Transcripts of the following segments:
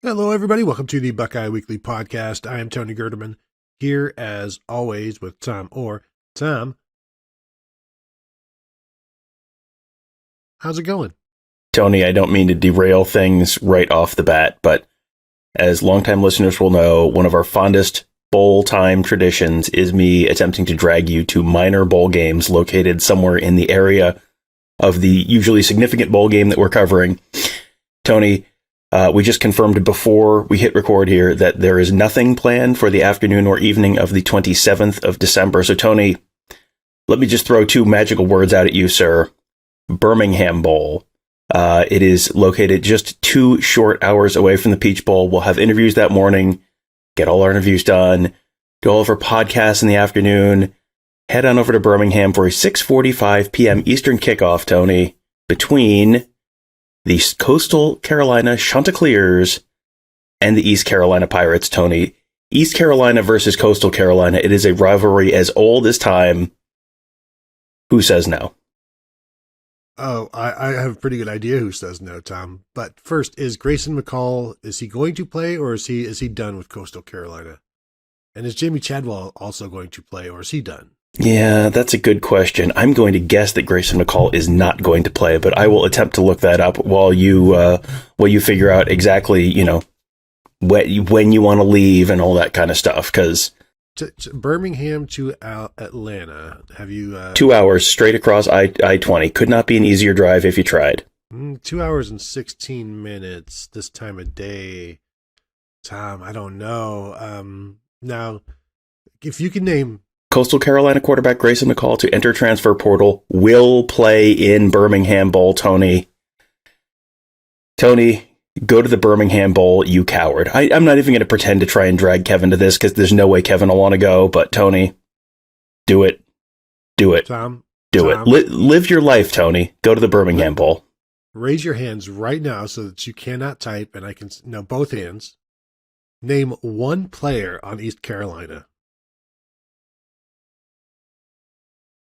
Hello, everybody. Welcome to the Buckeye Weekly Podcast. I am Tony Gerdeman, here as always with Tom Orr. Tom, how's it going? Tony, I don't mean to derail things right off the bat, but as longtime listeners will know, one of our fondest bowl time traditions is me attempting to drag you to minor bowl games located somewhere in the area of the usually significant bowl game that we're covering. Tony, we just confirmed before we hit record here that there is nothing planned for the afternoon or evening of the 27th of December. So, Tony, let me just throw two magical words out at you, sir. Birmingham Bowl. It is located just 2 short hours away from the Peach Bowl. We'll have interviews that morning, get all our interviews done, do all of our podcasts in the afternoon, head on over to Birmingham for a 6:45 p.m. Eastern kickoff, Tony, between the Coastal Carolina Chanticleers and the East Carolina Pirates, Tony. East Carolina versus Coastal Carolina. It is a rivalry as old as time. Who says no? Oh, I have a pretty good idea who says no, Tom. But first, is Grayson McCall, is he going to play, or is he done with Coastal Carolina? And is Jamie Chadwell also going to play, or is he done? Yeah, that's a good question. I'm going to guess that Grayson McCall is not going to play, but I will attempt to look that up while you figure out exactly, when you want to leave and all that kind of stuff. Because To Birmingham to Atlanta, have you... 2 hours straight across I-20. Could not be an easier drive if you tried. 2 hours and 16 minutes this time of day. Tom, I don't know. Now, if you can name... Coastal Carolina quarterback Grayson McCall to enter transfer portal will play in Birmingham Bowl, Tony. Tony, go to the Birmingham Bowl, you coward. I'm not even going to pretend to try and drag Kevin to this because there's no way Kevin will want to go, but Tony, do it. Do it. Tom, it. Live your life, Tony. Go to the Birmingham Bowl. Raise your hands right now so that you cannot type, and I can... No, both hands. Name one player on East Carolina.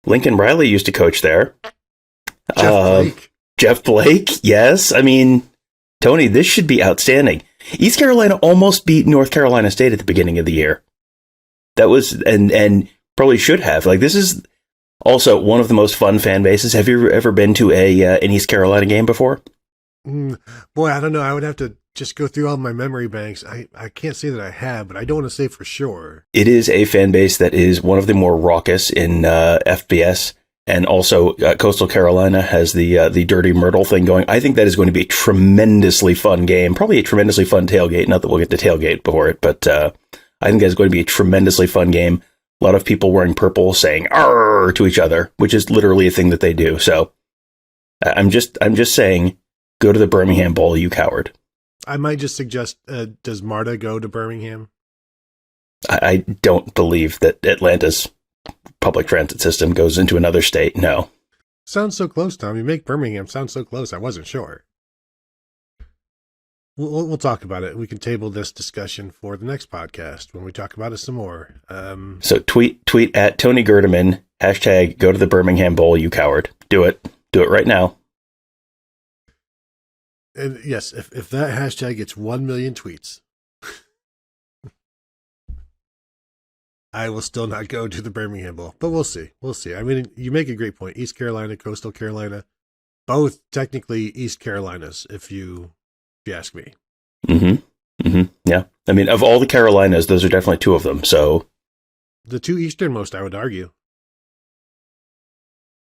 Lincoln Riley used to coach there. Jeff Blake. Jeff Blake, yes. I mean, Tony, this should be outstanding. East Carolina almost beat North Carolina State at the beginning of the year. That was, and probably should have. Like, this is also one of the most fun fan bases. Have you ever been to an East Carolina game before? Boy, I don't know. I would have to just go through all my memory banks. I can't say that I have, but I don't want to say for sure. It is a fan base that is one of the more raucous in FBS. And also, Coastal Carolina has the Dirty Myrtle thing going. I think that is going to be a tremendously fun game. Probably a tremendously fun tailgate. Not that we'll get to tailgate before it, but I think that's going to be a tremendously fun game. A lot of people wearing purple saying "arr" to each other, which is literally a thing that they do. So I'm just saying, go to the Birmingham Bowl, you coward. I might just suggest, does Marta go to Birmingham? I don't believe that Atlanta's public transit system goes into another state. No. Sounds so close, Tom. You make Birmingham sound so close. I wasn't sure. We'll talk about it. We can table this discussion for the next podcast when we talk about it some more. So tweet at Tony Gerdeman, hashtag go to the Birmingham Bowl, you coward. Do it. Do it right now. And yes, if that hashtag gets 1 million tweets, I will still not go to the Birmingham Bowl, but we'll see. We'll see. I mean, you make a great point. East Carolina, Coastal Carolina, both technically East Carolinas, if you ask me. Yeah. I mean, of all the Carolinas, those are definitely two of them. So the two easternmost, I would argue.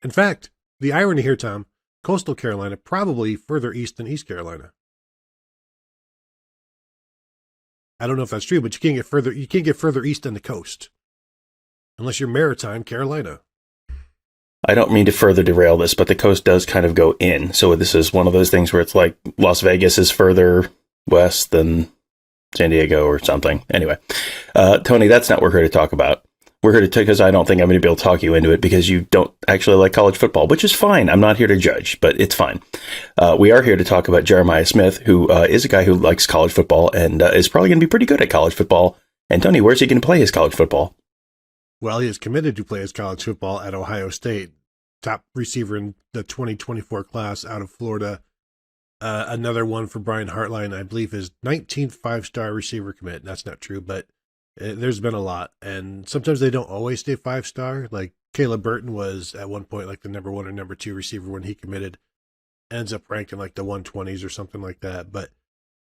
In fact, the irony here, Tom, Coastal Carolina probably further east than East Carolina. I don't know if that's true, but you can't get further east than the coast. Unless you're Maritime Carolina. I don't mean to further derail this, but the coast does kind of go in. So this is one of those things where it's like Las Vegas is further west than San Diego or something. Anyway, Tony, that's not what we're here to talk about. We're here to because I don't think I'm going to be able to talk you into it because you don't actually like college football, which is fine. I'm not here to judge, but it's fine. We are here to talk about Jeremiah Smith, who is a guy who likes college football and is probably going to be pretty good at college football. And Tony, where's he going to play his college football? Well, he is committed to play his college football at Ohio State. Top receiver in the 2024 class out of Florida. Another one for Brian Hartline, I believe his 19th 5-star receiver commit. That's not true, but there's been a lot. And sometimes they don't always stay 5-star. Like Caleb Burton was at one point like the number 1 or number 2 receiver when he committed. Ends up ranked in like the 120s or something like that. But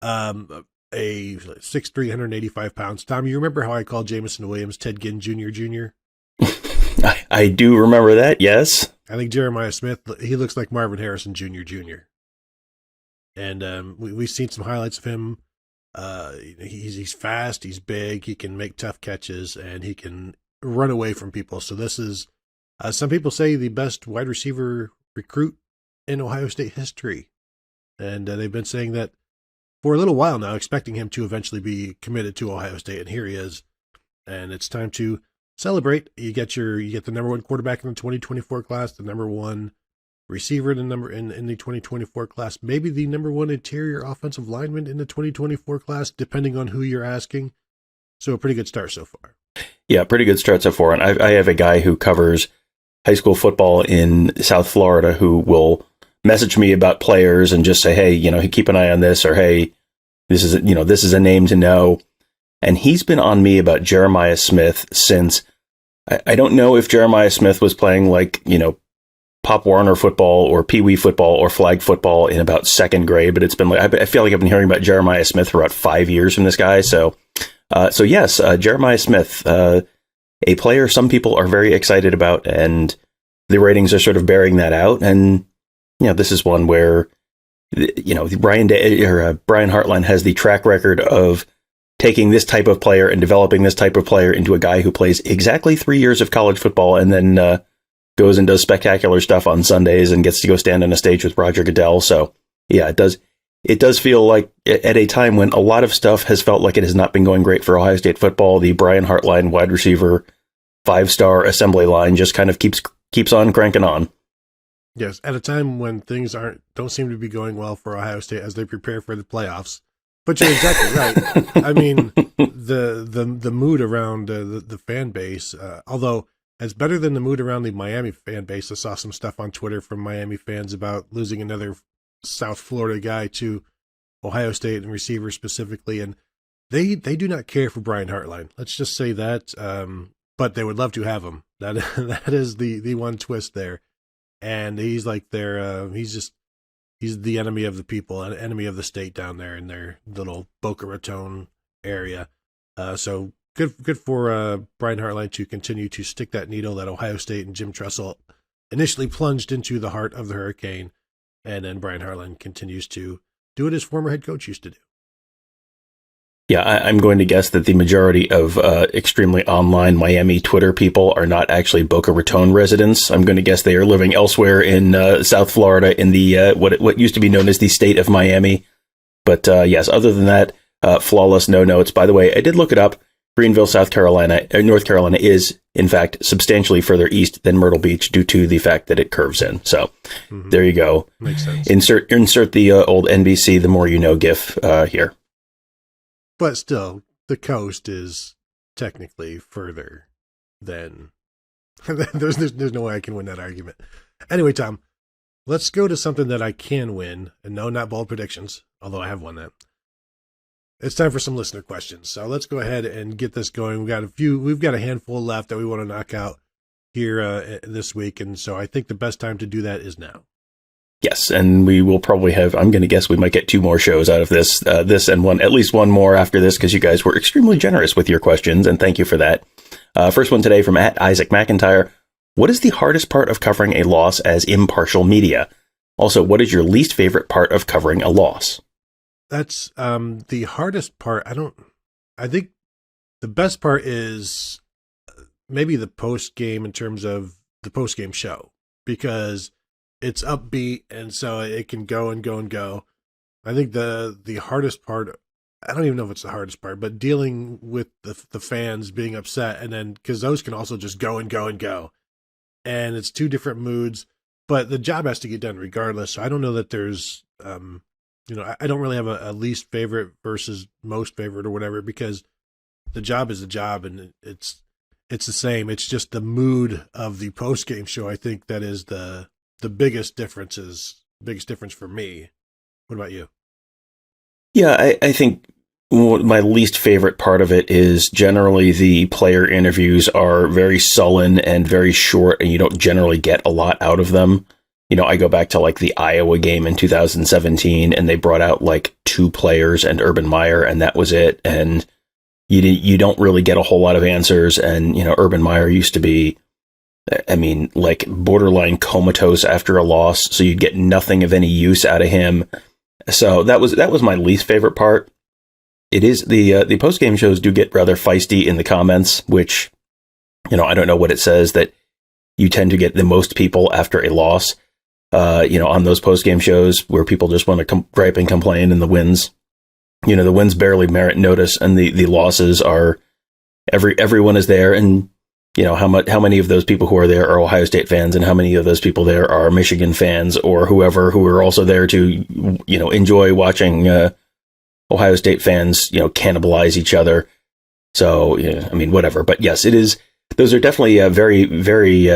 a 6'3", 185 pounds. Tom, you remember how I called Jamison Williams Ted Ginn Jr.? I do remember that, yes. I think Jeremiah Smith, he looks like Marvin Harrison Jr. And we've seen some highlights of him. He's fast, he's big, he can make tough catches, and he can run away from people. So this is, some people say, the best wide receiver recruit in Ohio State history. And they've been saying that for a little while now, expecting him to eventually be committed to Ohio State. And here he is. And it's time to celebrate. You get the number 1 quarterback in the 2024 class, the number 1 receiver in the 2024 class, maybe the number 1 interior offensive lineman in the 2024 class, depending on who you're asking. So a pretty good start so far. Yeah, pretty good start so far. And I have a guy who covers high school football in South Florida who will message me about players and just say, hey, keep an eye on this, or hey, this is a name to know. And he's been on me about Jeremiah Smith since, I don't know if Jeremiah Smith was playing like, Pop Warner football or Pee Wee football or flag football in about 2nd grade, but it's been like, I feel like I've been hearing about Jeremiah Smith for about 5 years from this guy. So yes, Jeremiah Smith, a player some people are very excited about, and the ratings are sort of bearing that out. And, this is one where, Brian Hartline has the track record of taking this type of player and developing this type of player into a guy who plays exactly 3 years of college football and then goes and does spectacular stuff on Sundays and gets to go stand on a stage with Roger Goodell. So, yeah, it does feel like at a time when a lot of stuff has felt like it has not been going great for Ohio State football, the Brian Hartline wide receiver 5-star assembly line just kind of keeps on cranking on. Yes, at a time when things don't seem to be going well for Ohio State as they prepare for the playoffs. But you're exactly right. I mean, the mood around the fan base, although it's better than the mood around the Miami fan base. I saw some stuff on Twitter from Miami fans about losing another South Florida guy to Ohio State and receivers specifically, and they do not care for Brian Hartline. Let's just say that. But they would love to have him. That is the one twist there. And he's like he's the enemy of the people, an enemy of the state down there in their little Boca Raton area. So good for Brian Hartline to continue to stick that needle that Ohio State and Jim Tressel initially plunged into the heart of the hurricane. And then Brian Hartline continues to do what his former head coach used to do. Yeah, I'm going to guess that the majority of extremely online Miami Twitter people are not actually Boca Raton residents. I'm going to guess they are living elsewhere in South Florida in the what used to be known as the state of Miami. But yes, other than that, flawless, no notes. By the way, I did look it up. Greenville, North Carolina is, in fact, substantially further east than Myrtle Beach due to the fact that it curves in. So There you go. Makes sense. Insert the old NBC, the more you know gif here. But still, the coast is technically further than... there's no way I can win that argument. Anyway, Tom, let's go to something that I can win. And no, not bold predictions, although I have won that. It's time for some listener questions. So let's go ahead and get this going. We've got a handful left that we want to knock out here this week. And so I think the best time to do that is now. Yes, and we will probably have, I'm going to guess we might get 2 more shows out of this and at least one more after this, because you guys were extremely generous with your questions, and thank you for that. First one today from @Isaac McIntyre. What is the hardest part of covering a loss as impartial media? Also, what is your least favorite part of covering a loss? That's the hardest part. I think the best part is maybe the post game in terms of the post game show, because it's upbeat, and so it can go and go and go. I think the hardest part, I don't even know if it's the hardest part, but dealing with the fans being upset, and then because those can also just go and go and go, and it's 2 different moods. But the job has to get done regardless. So I don't know that there's, I don't really have a least favorite versus most favorite or whatever, because the job is the job, and it's the same. It's just the mood of the post game show. I think that is the biggest difference for me. What about you? Yeah, I think my least favorite part of it is generally the player interviews are very sullen and very short, and you don't generally get a lot out of them. I go back to like the Iowa game in 2017, and they brought out like 2 players and Urban Meyer, and that was it. And you don't really get a whole lot of answers. And, Urban Meyer used to be, like borderline comatose after a loss, so you'd get nothing of any use out of him. So that was my least favorite part. It is the post-game shows do get rather feisty in the comments, which, I don't know what it says that you tend to get the most people after a loss. On those post-game shows where people just want to gripe and complain, and the wins, the wins barely merit notice, and the losses are everyone is there, and how many of those people who are there are Ohio State fans, and how many of those people there are Michigan fans or whoever who are also there to enjoy watching Ohio State fans cannibalize each other. So whatever. But yes, it is. Those are definitely very very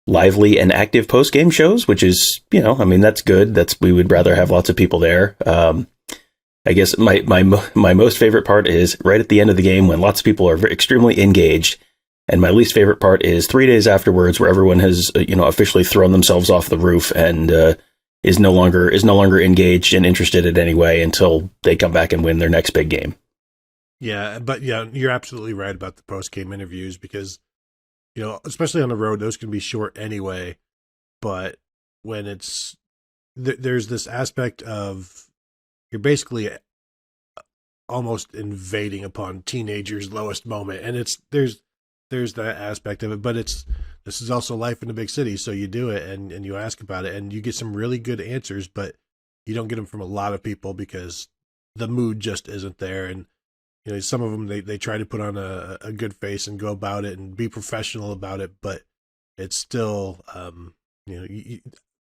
lively and active post-game shows, which is, that's good. We would rather have lots of people there. I guess my most favorite part is right at the end of the game when lots of people are extremely engaged. And my least favorite part is 3 days afterwards, where everyone has, officially thrown themselves off the roof and is no longer engaged and interested in any way until they come back and win their next big game. Yeah, but you're absolutely right about the post-game interviews because, especially on the road, those can be short anyway. But when there's this aspect of you're basically almost invading upon teenagers' lowest moment, and there's that aspect of it. But this is also life in a big city, so you do it and you ask about it, and you get some really good answers, but you don't get them from a lot of people because the mood just isn't there. And some of them, they try to put on a good face and go about it and be professional about it, but it's still,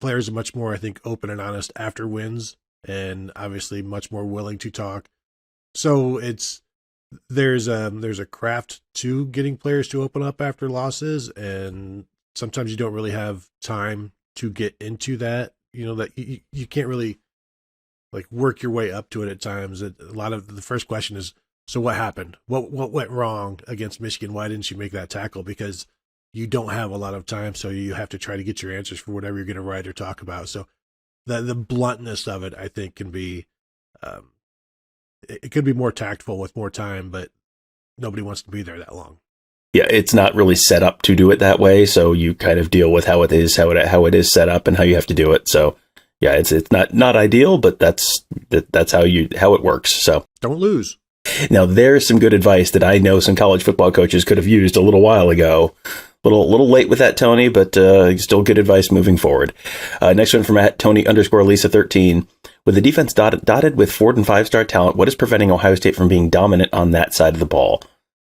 players are much more, I think, open and honest after wins, and obviously much more willing to talk. So there's a craft to getting players to open up after losses, and sometimes you don't really have time to get into that. That you can't really like work your way up to it at times. A lot of the first question is, so what happened? What went wrong against Michigan? Why didn't you make that tackle? Because you don't have a lot of time, so you have to try to get your answers for whatever you're going to write or talk about. So the bluntness of it, I think, can be it could be more tactful with more time, but nobody wants to be there that long. Yeah, it's not really set up to do it that way, so you kind of deal with how it is set up and how you have to do it. So yeah, it's not ideal, but that's how it works. So don't lose. Now, there's some good advice that I know some college football coaches could have used a little while ago. Little late with that, Tony, but still good advice moving forward. Next one from @Tony_Lisa13. With the defense dotted with 4- and 5-star talent, what is preventing Ohio State from being dominant on that side of the ball?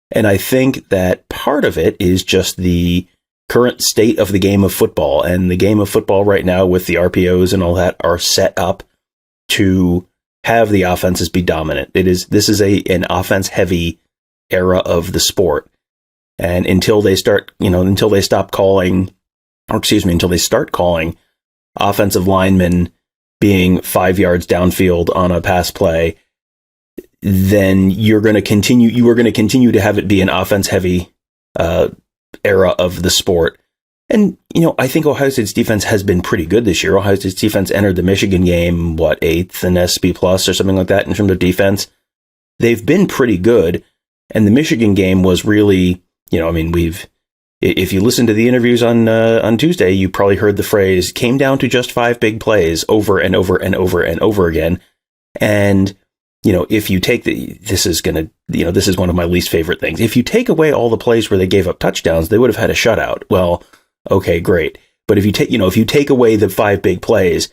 And I think that part of it is just the current state of the game of football. And the game of football right now with the RPOs and all that are set up to have the offenses be dominant. This is an offense heavy era of the sport. And until they start calling offensive linemen being 5 yards downfield on a pass play, then you are going to continue to have it be an offense heavy era of the sport. And, I think Ohio State's defense has been pretty good this year. Ohio State's defense entered the Michigan game, 8th in SP plus or something like that in terms of defense. They've been pretty good. And the Michigan game was really, if you listen to the interviews on Tuesday, you probably heard the phrase came down to just 5 big plays over and over and over and over again. And, if you take this is one of my least favorite things. If you take away all the plays where they gave up touchdowns, they would have had a shutout. Well, okay, great. But if you take away the 5 big plays,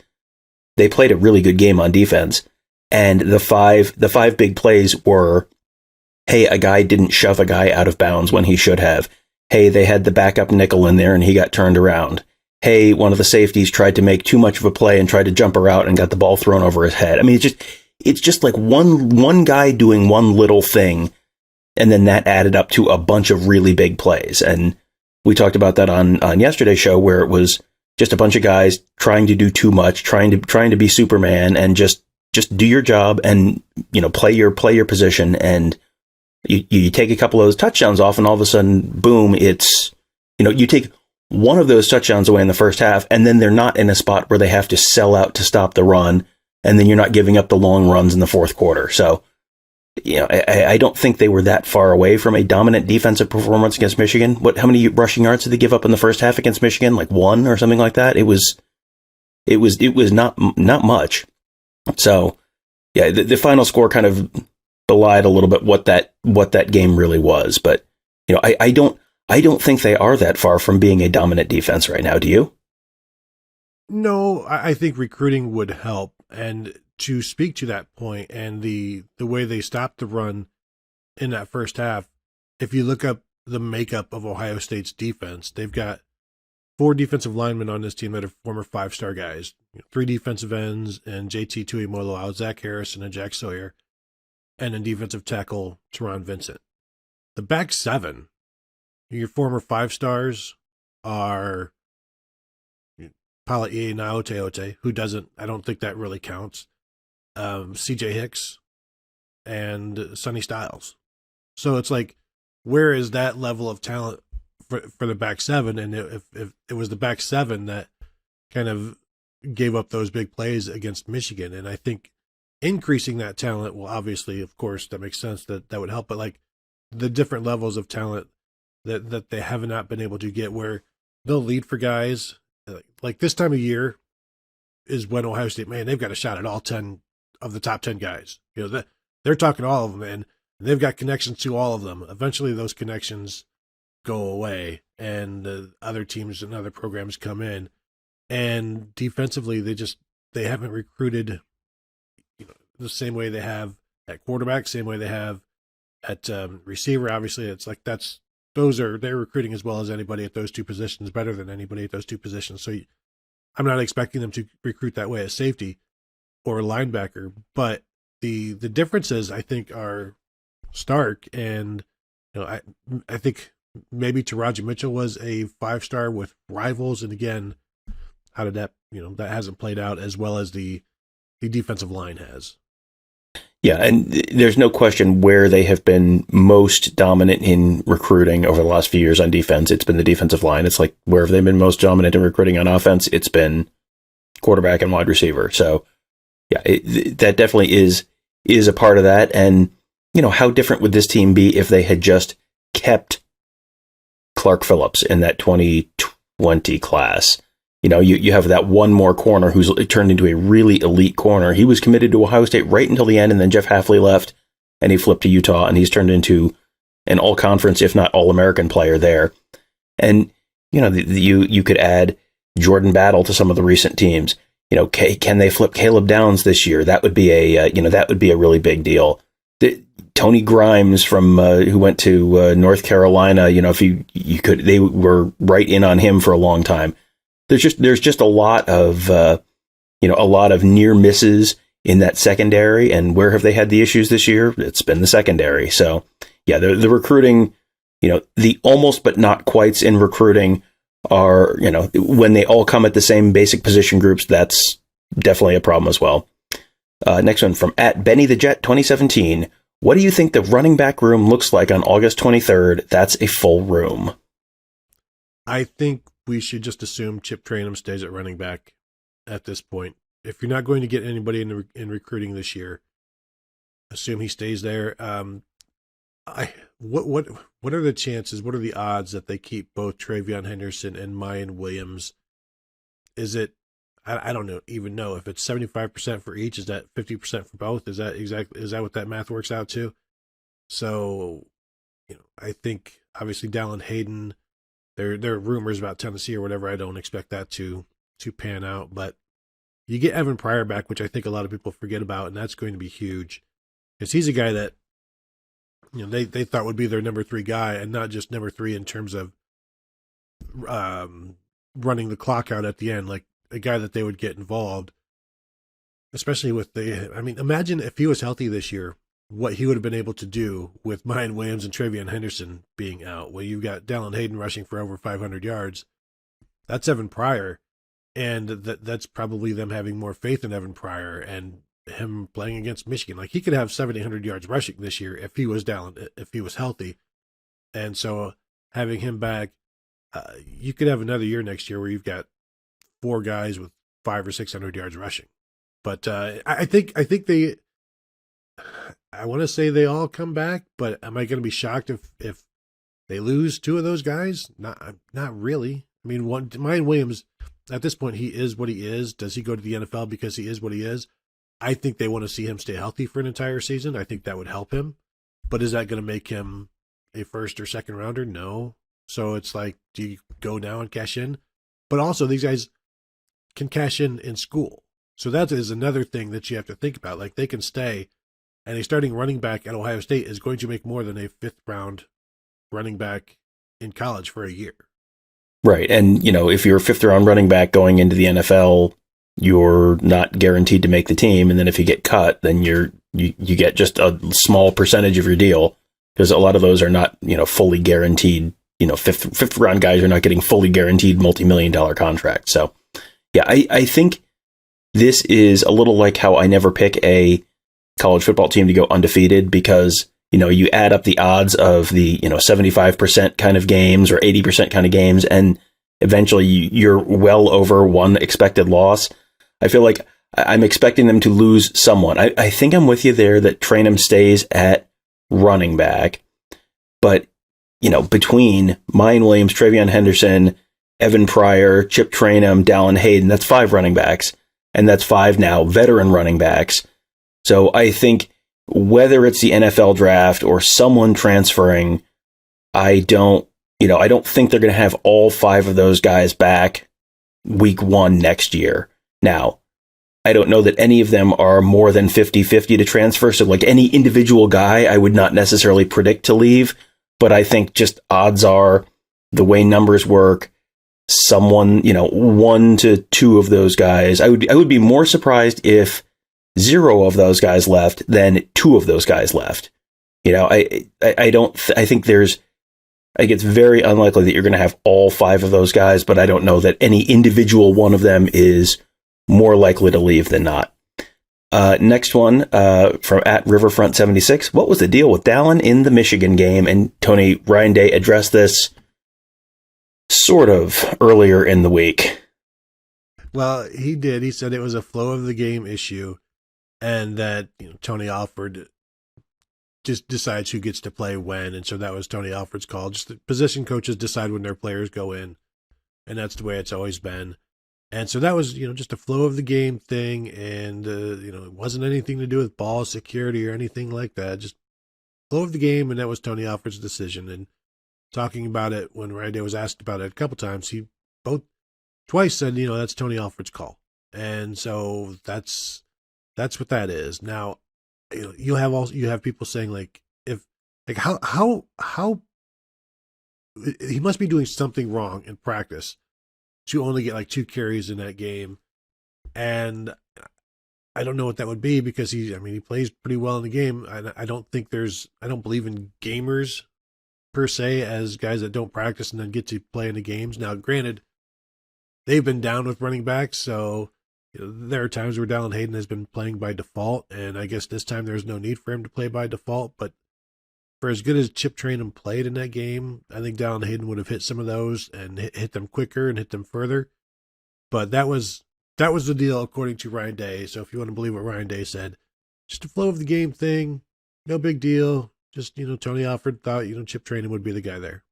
they played a really good game on defense. And the five big plays were, hey, a guy didn't shove a guy out of bounds when he should have. Hey, they had the backup nickel in there and he got turned around. Hey, one of the safeties tried to make too much of a play and tried to jump a route and got the ball thrown over his head. It's just like one guy doing one little thing, and then that added up to a bunch of really big plays. And we talked about that on yesterday's show, where it was just a bunch of guys trying to do too much, trying to be Superman, and just just do your job and, play your position, and you take a couple of those touchdowns off, and all of a sudden, boom, it's, you take one of those touchdowns away in the first half, and then they're not in a spot where they have to sell out to stop the run, and then you're not giving up the long runs in the fourth quarter. So, I don't think they were that far away from a dominant defensive performance against Michigan. How many rushing yards did they give up in the first half against Michigan? Like 1 or something like that. It was not much. So, yeah, the final score kind of belied a little bit what that game really was. But I don't think they are that far from being a dominant defense right now. Do you? No, I think recruiting would help. And to speak to that point and the way they stopped the run in that first half, if you look up the makeup of Ohio State's defense, they've got 4 defensive linemen on this team that are former 5-star guys, 3 defensive ends and JT Tuimoloau, Zach Harrison, and Jack Sawyer, and a defensive tackle, Teron Vincent. The back 7, your former 5-stars are Palaie Naoteote, who I don't think that really counts, CJ Hicks, and Sonny Styles. So it's like, where is that level of talent for the back 7? And if it was the back 7 that kind of gave up those big plays against Michigan, and I think increasing that talent will obviously, of course, that makes sense, that would help. But like the different levels of talent that they have not been able to get, where they'll lead for guys like this time of year is when Ohio State, man, they've got a shot at all 10 of the top 10 guys. They're talking to all of them, and they've got connections to all of them. Eventually those connections go away, and other teams and other programs come in, and defensively they haven't recruited the same way they have at quarterback, same way they have at receiver. Obviously it's like they're recruiting as well as anybody at those 2 positions, better than anybody at those 2 positions. So I'm not expecting them to recruit that way at safety or linebacker, but the differences I think are stark. And I think maybe Taraji Mitchell was a 5-star with rivals, and again, how did that that hasn't played out as well as the defensive line has. Yeah, and there's no question where they have been most dominant in recruiting over the last few years on defense. It's been the defensive line. It's like, where have they been most dominant in recruiting on offense? It's been quarterback and wide receiver. So, yeah, that definitely is a part of that. And, how different would this team be if they had just kept Clark Phillips in that 2020 class? You have that one more corner who's turned into a really elite corner. He was committed to Ohio State right until the end, and then Jeff Hafley left, and he flipped to Utah, and he's turned into an all-conference, if not all-American player there. And, you could add Jordan Battle to some of the recent teams. Can they flip Caleb Downs this year? That would be a really big deal. Tony Grimes from who went to North Carolina, if you could, they were right in on him for a long time. There's just a lot of near misses in that secondary, and where have they had the issues this year? It's been the secondary. So yeah, the recruiting, the almost but not quites in recruiting are, when they all come at the same basic position groups, that's definitely a problem as well. Next one from @BennyTheJet2017. What do you think the running back room looks like on August 23rd? That's a full room. I think we should just assume Chip Trayanum stays at running back at this point. If you're not going to get anybody in recruiting this year, assume he stays there. What are the chances? What are the odds that they keep both Travion Henderson and Mayan Williams? Is it? I don't even know if it's 75% for each. Is that 50% for both? Is that what that math works out to? So, I think obviously Dallin Hayden. There are rumors about Tennessee or whatever. I don't expect that to pan out, but you get Evan Pryor back, which I think a lot of people forget about, and that's going to be huge because he's a guy that they thought would be their number 3 guy, and not just number 3 in terms of running the clock out at the end, like a guy that they would get involved, especially with imagine if he was healthy this year, what he would have been able to do with Mayan Williams and Travion Henderson being out. Well, you've got Dallin Hayden rushing for over 500 yards. That's Evan Pryor, and that's probably them having more faith in Evan Pryor and him playing against Michigan. Like, he could have 700-800 yards rushing this year if he was down, if he was healthy. And so having him back, you could have another year next year where you've got 4 guys with 500 or 600 yards rushing. But I think they, I want to say they all come back, but am I going to be shocked if they lose 2 of those guys? Not really. I mean, Mayan Williams, at this point, he is what he is. Does he go to the NFL because he is what he is? I think they want to see him stay healthy for an entire season. I think that would help him. But is that going to make him a first or second rounder? No. So it's like, do you go now and cash in? But also, these guys can cash in school. So that is another thing that you have to think about. Like, they can stay, and a starting running back at Ohio State is going to make more than a 5th round running back in college for a year. Right. And, if you're a 5th round running back going into the NFL, you're not guaranteed to make the team. And then if you get cut, then you get just a small percentage of your deal, because a lot of those are not, fully guaranteed. Fifth round guys are not getting fully guaranteed multi-million-dollar contracts. So, yeah, I think this is a little like how I never pick a college football team to go undefeated, because you add up the odds of the 75% kind of games or 80% kind of games, and eventually you're well over one expected loss. I feel like I'm expecting them to lose someone. I think I'm with you there that Trainum stays at running back, but between Mayan Williams, Travion Henderson, Evan Pryor, Chip Trainum, Dallin Hayden, that's 5 running backs, and that's 5 now veteran running backs. So I think whether it's the NFL draft or someone transferring, I don't think they're going to have all 5 of those guys back week 1 next year. Now, I don't know that any of them are more than 50-50 to transfer. So like any individual guy, I would not necessarily predict to leave, but I think just odds are, the way numbers work, someone, 1 to 2 of those guys, I would be more surprised if 0 of those guys left than 2 of those guys left. I think it's very unlikely that you're going to have all 5 of those guys, but I don't know that any individual one of them is more likely to leave than not. Next one, from at Riverfront76. What was the deal with Dallin in the Michigan game? And Tony Ryan Day addressed this sort of earlier in the week. Well, he did. He said it was a flow of the game issue, and that Tony Alford just decides who gets to play when, and so that was Tony Alford's call. Just the position coaches decide when their players go in, and that's the way it's always been. And so that was just a flow of the game thing, and it wasn't anything to do with ball security or anything like that. Just flow of the game, and that was Tony Alford's decision. And talking about it when Ryan Day was asked about it a couple times, he twice said that's Tony Alford's call, and so that's what that is. Now, you have people saying how he must be doing something wrong in practice to only get 2 carries in that game, and I don't know what that would be, because he plays pretty well in the game. I don't believe in gamers per se as guys that don't practice and then get to play in the games. Now, granted, they've been down with running backs, so there are times where Dallin Hayden has been playing by default, and I guess this time there's no need for him to play by default. But for as good as Chip Trainum played in that game, I think Dallin Hayden would have hit some of those and hit them quicker and hit them further. But that was the deal according to Ryan Day. So if you want to believe what Ryan Day said, just a flow of the game thing, no big deal. Just Tony Alford thought Chip Trainum would be the guy there.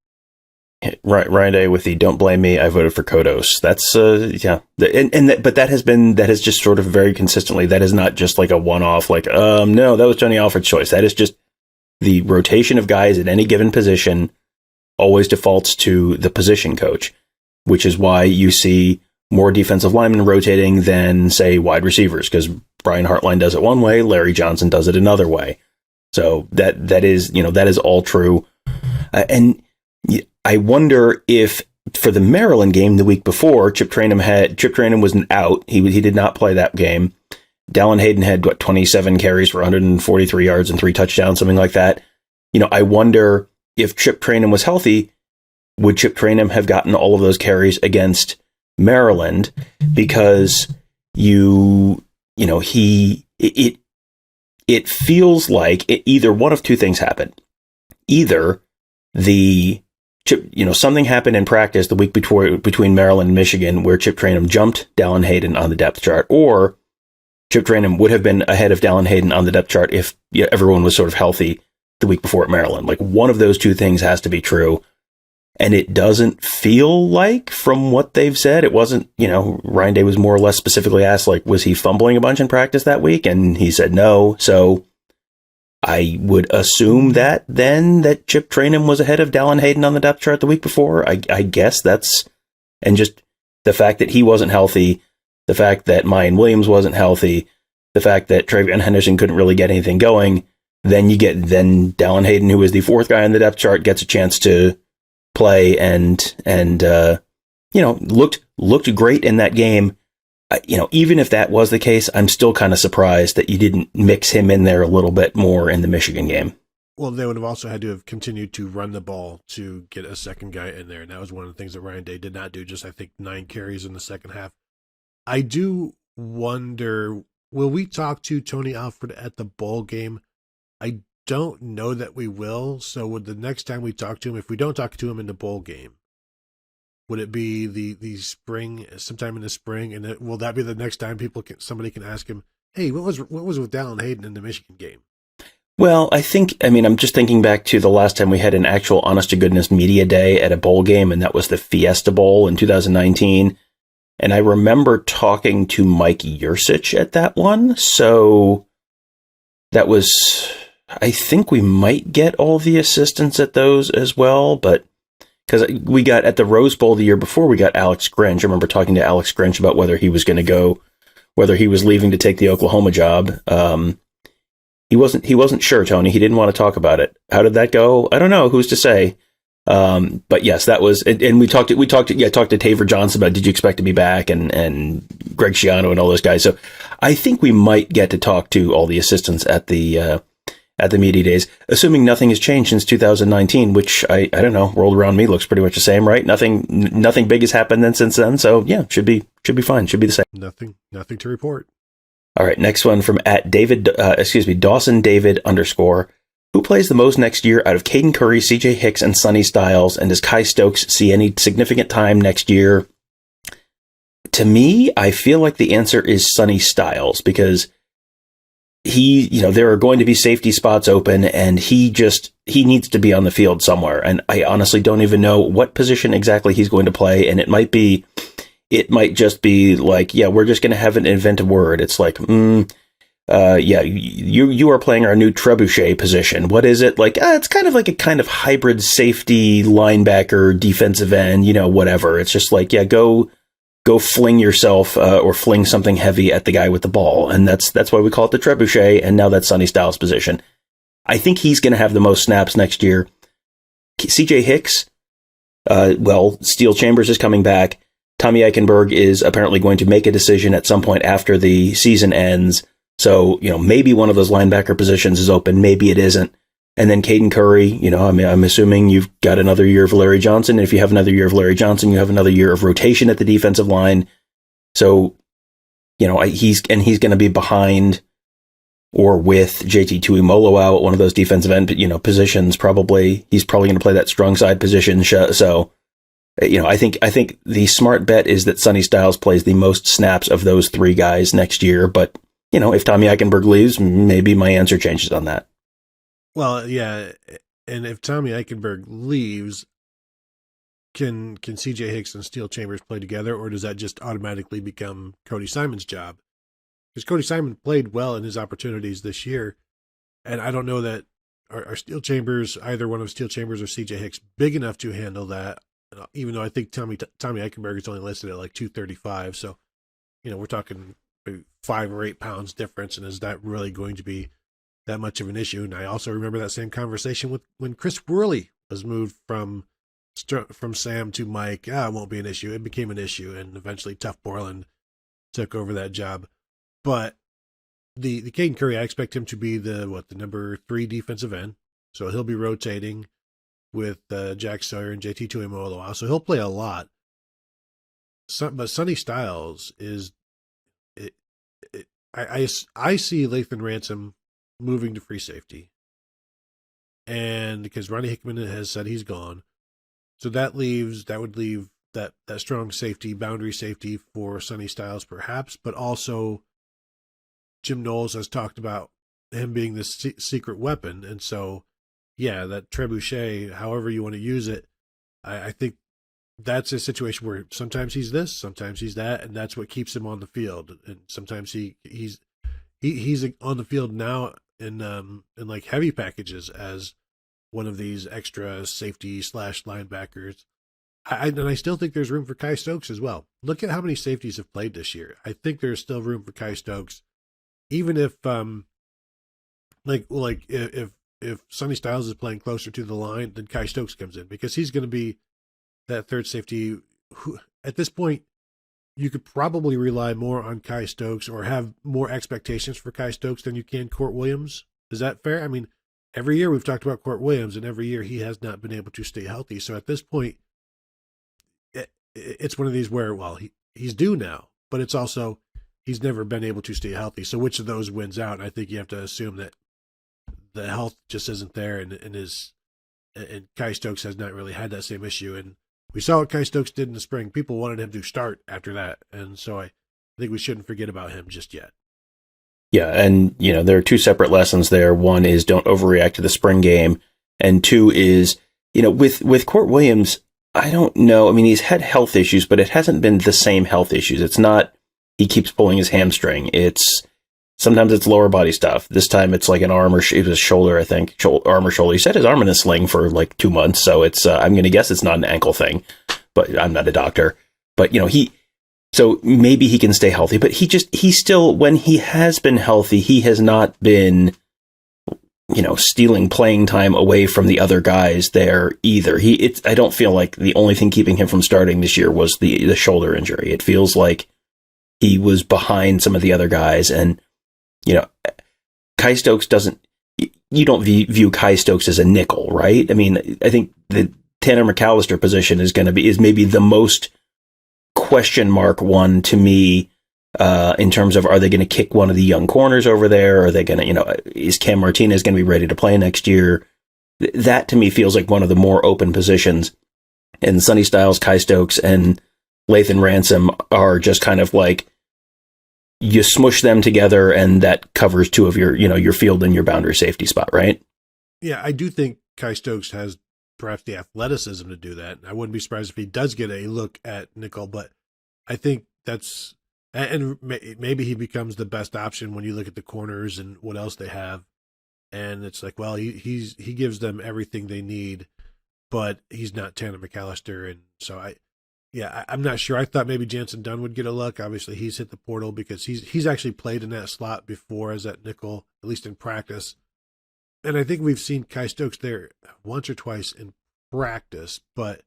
Right, Ryan Day with the "Don't blame me, I voted for Kodos." That's but that has just sort of very consistently. That is not just like a one-off. No, that was Tony Alford's choice. That is just the rotation of guys at any given position always defaults to the position coach, which is why you see more defensive linemen rotating than, say, wide receivers, because Brian Hartline does it one way, Larry Johnson does it another way. So that is all true, and I wonder if for the Maryland game the week before, Chip Trainum was out. He did not play that game. Dallin Hayden had 27 carries for 143 yards and 3 touchdowns, something like that. I wonder if Chip Trainum was healthy, would Chip Trainum have gotten all of those carries against Maryland? Because he it feels like either one of two things happened. Either something happened in practice the week between Maryland and Michigan where Chip Trayanum jumped Dallin Hayden on the depth chart, or Chip Trayanum would have been ahead of Dallin Hayden on the depth chart if everyone was sort of healthy the week before at Maryland. Like, one of those two things has to be true. And it doesn't feel like, from what they've said, it wasn't, Ryan Day was more or less specifically asked, like, was he fumbling a bunch in practice that week? And he said no. So I would assume that Chip Trayanum was ahead of Dallin Hayden on the depth chart the week before. I guess and just the fact that he wasn't healthy, the fact that Mayan Williams wasn't healthy, the fact that Travion Henderson couldn't really get anything going, then Dallin Hayden, who was the fourth guy on the depth chart, gets a chance to play and looked great in that game. Even if that was the case, I'm still kind of surprised that you didn't mix him in there a little bit more in the Michigan game. Well, they would have also had to have continued to run the ball to get a second guy in there. And that was one of the things that Ryan Day did not do. Just, I think, 9 carries in the second half. I do wonder, will we talk to Tony Alford at the bowl game? I don't know that we will. So would the next time we talk to him, if we don't talk to him in the bowl game, would it be the spring, sometime in the spring? And will that be the next time somebody can ask him, hey, what was with Dallin Hayden in the Michigan game? Well, I'm just thinking back to the last time we had an actual honest to goodness media day at a bowl game, and that was the Fiesta Bowl in 2019. And I remember talking to Mike Yursich at that one. So that was, I think we might get all the assistants at those as well, but because we got at the Rose Bowl the year before, we got Alex Grinch. I remember talking to Alex Grinch about whether he was going to go, whether he was leaving to take the Oklahoma job. He wasn't sure, Tony. He didn't want to talk about it. How did that go? I don't know. Who's to say? But yes, that was, and we talked to Taver Johnson about, did you expect to be back, and Greg Schiano and all those guys. So I think we might get to talk to all the assistants at the media days, assuming nothing has changed since 2019, which I don't know, world around me looks pretty much the same, right? Nothing big has happened since then. So yeah, should be fine. Should be the same. Nothing to report. All right. Next one from Dawson David _. Who plays the most next year out of Caden Curry, CJ Hicks, and Sonny Styles? And does Kye Stokes see any significant time next year? To me, I feel like the answer is Sonny Styles, because there are going to be safety spots open, and he needs to be on the field somewhere. And I honestly don't even know what position exactly he's going to play. And it might just be like, yeah, we're just going to have an inventive word. It's like, you are playing our new trebuchet position. What is it? Like, it's kind of like a kind of hybrid safety linebacker, defensive end, whatever. It's just like, yeah, go fling yourself or fling something heavy at the guy with the ball. And that's why we call it the trebuchet. And now that's Sonny Styles' position. I think he's going to have the most snaps next year. CJ Hicks, Steel Chambers is coming back. Tommy Eichenberg is apparently going to make a decision at some point after the season ends. So, maybe one of those linebacker positions is open. Maybe it isn't. And then Caden Curry, I'm assuming you've got another year of Larry Johnson. And if you have another year of Larry Johnson, you have another year of rotation at the defensive line. So, he's going to be behind or with JT Tuimoloau out at one of those defensive end, positions. Probably he's probably going to play that strong side position. So, I think the smart bet is that Sonny Styles plays the most snaps of those three guys next year. But if Tommy Eichenberg leaves, maybe my answer changes on that. Well, yeah, and if Tommy Eichenberg leaves, can CJ Hicks and Steel Chambers play together, or does that just automatically become Cody Simon's job? Because Cody Simon played well in his opportunities this year, and I don't know that are Steel Chambers, either one of Steel Chambers or CJ Hicks, big enough to handle that. Even though I think Tommy Eichenberg is only listed at like 235, so we're talking 5 or 8 pounds difference, and is that really going to be that much of an issue? And I also remember that same conversation when Chris Worley was moved from Sam to Mike. It won't be an issue. It became an issue, and eventually Tuff Borland took over that job. But the Caden Curry, I expect him to be the number 3 defensive end, so he'll be rotating with Jack Sawyer and JT Tuimoloau, so he'll play a lot. But Sonny Styles is. I see Lathan Ransom moving to free safety, and because Ronnie Hickman has said he's gone, so that would leave that strong safety, boundary safety for Sonny Styles perhaps, but also Jim Knowles has talked about him being this secret weapon, and so yeah, that trebuchet, however you want to use it, I think that's a situation where sometimes he's this, sometimes he's that, and that's what keeps him on the field. And sometimes he's on the field now in like heavy packages as one of these extra safety / linebackers. And I still think there's room for Kye Stokes as well. Look at how many safeties have played this year. I think there's still room for Kye Stokes, even if if Sonny Styles is playing closer to the line, then Kye Stokes comes in because he's going to be that third safety who, at this point, you could probably rely more on Kye Stokes or have more expectations for Kye Stokes than you can Court Williams. Is that fair? I mean, every year we've talked about Court Williams, and every year he has not been able to stay healthy. So at this point, it's one of these where, well, he's due now, but it's also he's never been able to stay healthy. So which of those wins out? And I think you have to assume that the health just isn't there, and Kye Stokes has not really had that same issue. And we saw what Kye Stokes did in the spring. People wanted him to start after that, and so I think we shouldn't forget about him just yet. Yeah, and there are two separate lessons there. One is don't overreact to the spring game, and two is with Court Williams, I don't know. I mean, he's had health issues, but it hasn't been the same health issues. It's not he keeps pulling his hamstring. Sometimes it's lower body stuff. This time it's like an arm or it was shoulder, I think. Arm or shoulder. He set his arm in a sling for like 2 months, so it's I'm going to guess it's not an ankle thing, but I'm not a doctor. But so maybe he can stay healthy, but he still, when he has been healthy, he has not been stealing playing time away from the other guys there either. I don't feel like the only thing keeping him from starting this year was the shoulder injury. It feels like he was behind some of the other guys, and Kye Stokes you don't view Kye Stokes as a nickel, right? I mean, I think the Tanner McAllister position is maybe the most question mark one to me, in terms of, are they going to kick one of the young corners over there? Are they going to, is Cam Martinez going to be ready to play next year? That to me feels like one of the more open positions, and Sonny Styles, Kye Stokes, and Lathan Ransom are just kind of like, you smush them together and that covers two of your field and your boundary safety spot, right? Yeah, I do think Kye Stokes has perhaps the athleticism to do that. I wouldn't be surprised if he does get a look at nickel, but I think and maybe he becomes the best option when you look at the corners and what else they have. And it's like, well, he gives them everything they need, but he's not Tanner McAllister. And so I'm not sure. I thought maybe Jansen Dunn would get a look. Obviously, he's hit the portal because he's actually played in that slot before as that nickel, at least in practice. And I think we've seen Kye Stokes there once or twice in practice, but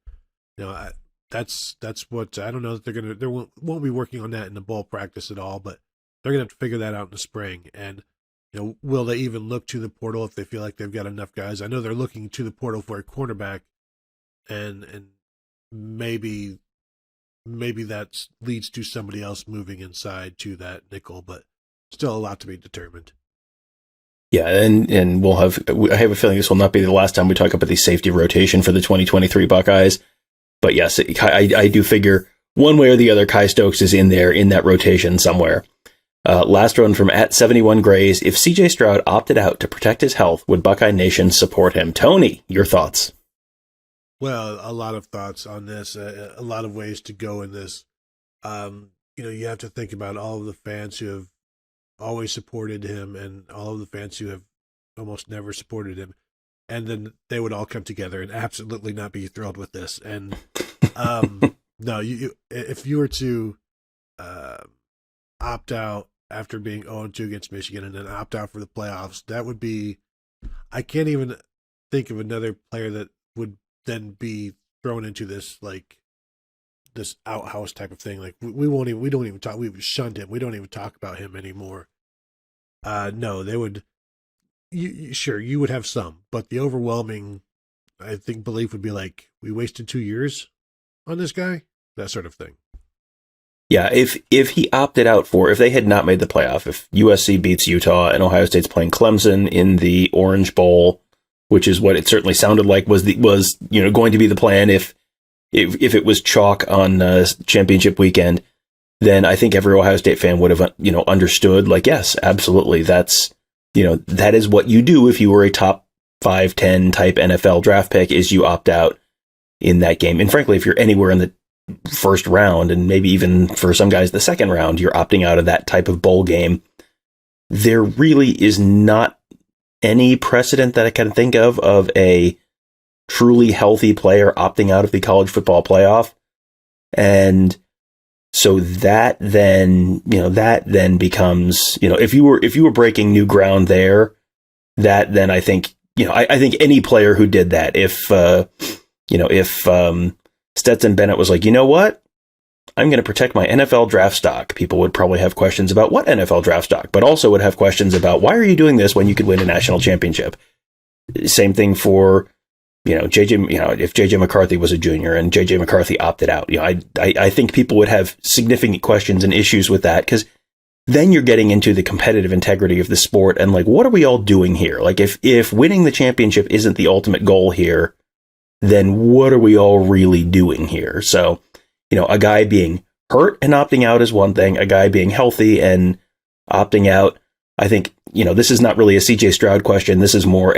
that's what I don't know that they won't be working on that in the ball practice at all, but they're gonna have to figure that out in the spring. And will they even look to the portal if they feel like they've got enough guys? I know they're looking to the portal for a cornerback, and maybe that leads to somebody else moving inside to that nickel, but still a lot to be determined. Yeah, and I have a feeling this will not be the last time we talk about the safety rotation for the 2023 Buckeyes. But yes, I do figure one way or the other, Kye Stokes is in there in that rotation somewhere. Last one from @71Grays. If CJ Stroud opted out to protect his health, would Buckeye Nation support him? Tony, your thoughts? Well, a lot of thoughts on this, a lot of ways to go in this. You have to think about all of the fans who have always supported him and all of the fans who have almost never supported him. And then they would all come together and absolutely not be thrilled with this. And no, if you were to opt out after being 0-2 against Michigan and then opt out for the playoffs, that would be, I can't even think of another player that would then be thrown into this outhouse type of thing. Like we don't even talk. We've shunned him. We don't even talk about him anymore. No, they would. Sure, you would have some, but the overwhelming, I think, belief would be like, we wasted 2 years on this guy, that sort of thing. Yeah, if he opted out if they had not made the playoff, if USC beats Utah and Ohio State's playing Clemson in the Orange Bowl, which is what it certainly sounded like was going to be the plan if it was chalk on championship weekend, then I think every Ohio State fan would have understood, like, yes, absolutely, that is what you do if you were a top 5-10 type NFL draft pick, is you opt out in that game. And frankly, if you're anywhere in the first round, and maybe even for some guys the second round, you're opting out of that type of bowl game. There really is not any precedent that I can think of a truly healthy player opting out of the college football playoff. And so that then becomes, if you were breaking new ground there, that then I think, I think any player who did that, if Stetson Bennett was like, you know what, I'm going to protect my NFL draft stock, people would probably have questions about what NFL draft stock, but also would have questions about, why are you doing this when you could win a national championship? Same thing for, if JJ McCarthy was a junior and JJ McCarthy opted out, I think people would have significant questions and issues with that, because then you're getting into the competitive integrity of the sport and, like, what are we all doing here? Like, if winning the championship isn't the ultimate goal here, then what are we all really doing here? So, a guy being hurt and opting out is one thing. A guy being healthy and opting out, I think, this is not really a CJ Stroud question. This is more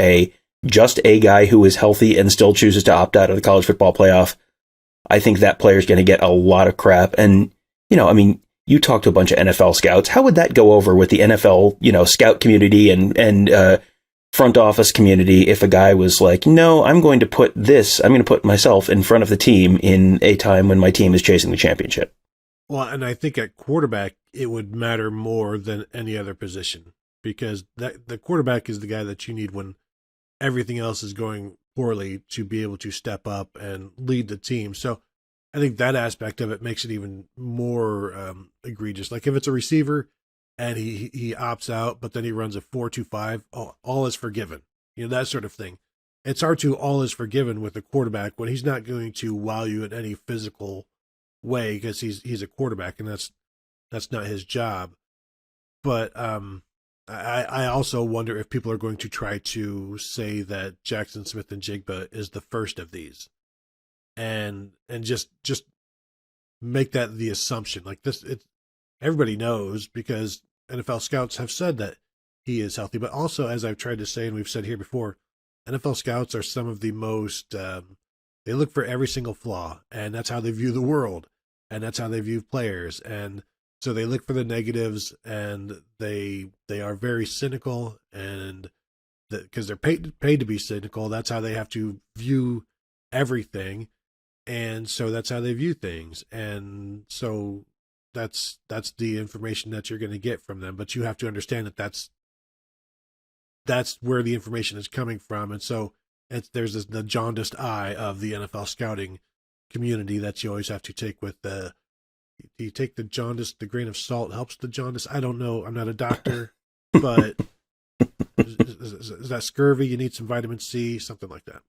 just a guy who is healthy and still chooses to opt out of the college football playoff. I think that player is going to get a lot of crap. And, you talk to a bunch of NFL scouts. How would that go over with the NFL, scout community and front office community if a guy was like, no, I'm going to put myself in front of the team in a time when my team is chasing the championship? Well, and I think at quarterback, it would matter more than any other position, because the quarterback is the guy that you need when everything else is going poorly to be able to step up and lead the team. So I think that aspect of it makes it even more egregious. Like if it's a receiver and he opts out, but then he runs a 4.25, all is forgiven. That sort of thing. It's hard to all is forgiven with a quarterback when he's not going to wow you in any physical way, because he's a quarterback and that's not his job. But I also wonder if people are going to try to say that Jackson Smith and Jigba is the first of these, and just make that the assumption. Like this, everybody knows, because NFL scouts have said that he is healthy. But also, as I've tried to say, and we've said here before, NFL scouts are some of the most, they look for every single flaw, and that's how they view the world, and that's how they view players. And so they look for the negatives, and they are very cynical, and because they're paid to be cynical, that's how they have to view everything. And so that's how they view things. And so that's the information that you're going to get from them. But you have to understand that that's where the information is coming from. And so there's the jaundiced eye of the NFL scouting community that you always have to take with you take the jaundice, the grain of salt helps the jaundice. I don't know. I'm not a doctor, but is that scurvy? You need some vitamin C, something like that.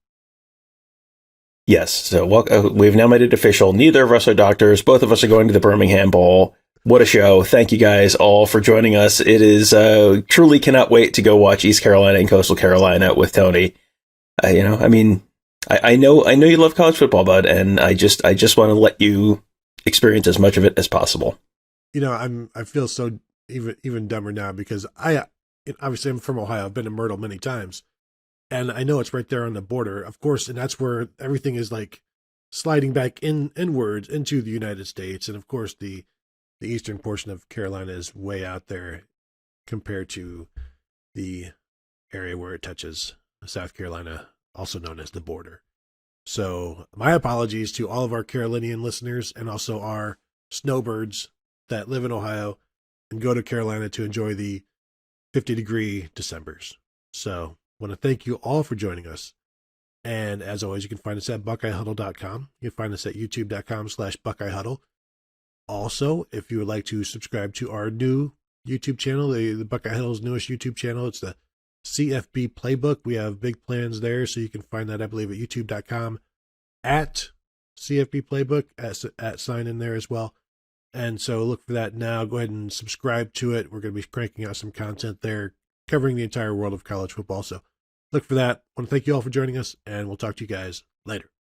Yes. So we've now made it official. Neither of us are doctors. Both of us are going to the Birmingham Bowl. What a show. Thank you guys all for joining us. It is truly cannot wait to go watch East Carolina and Coastal Carolina with Tony. I know you love college football, bud, and I just want to let you experience as much of it as possible. I feel so even dumber now, because obviously I'm from Ohio. I've been to Myrtle many times. And I know it's right there on the border, of course, and that's where everything is like sliding back inwards into the United States. And of course, the eastern portion of Carolina is way out there compared to the area where it touches South Carolina, also known as the border. So my apologies to all of our Carolinian listeners, and also our snowbirds that live in Ohio and go to Carolina to enjoy the 50-degree Decembers. So I want to thank you all for joining us. And as always, you can find us at BuckeyeHuddle.com. You can find us at YouTube.com/BuckeyeHuddle. Also, if you would like to subscribe to our new YouTube channel, the Buckeye Huddle's newest YouTube channel, it's the CFB Playbook. We have big plans there, so you can find that, I believe, at YouTube.com at CFB Playbook, at sign in there as well. And so look for that now. Go ahead and subscribe to it. We're going to be cranking out some content there covering the entire world of college football. So look for that. I want to thank you all for joining us, and we'll talk to you guys later.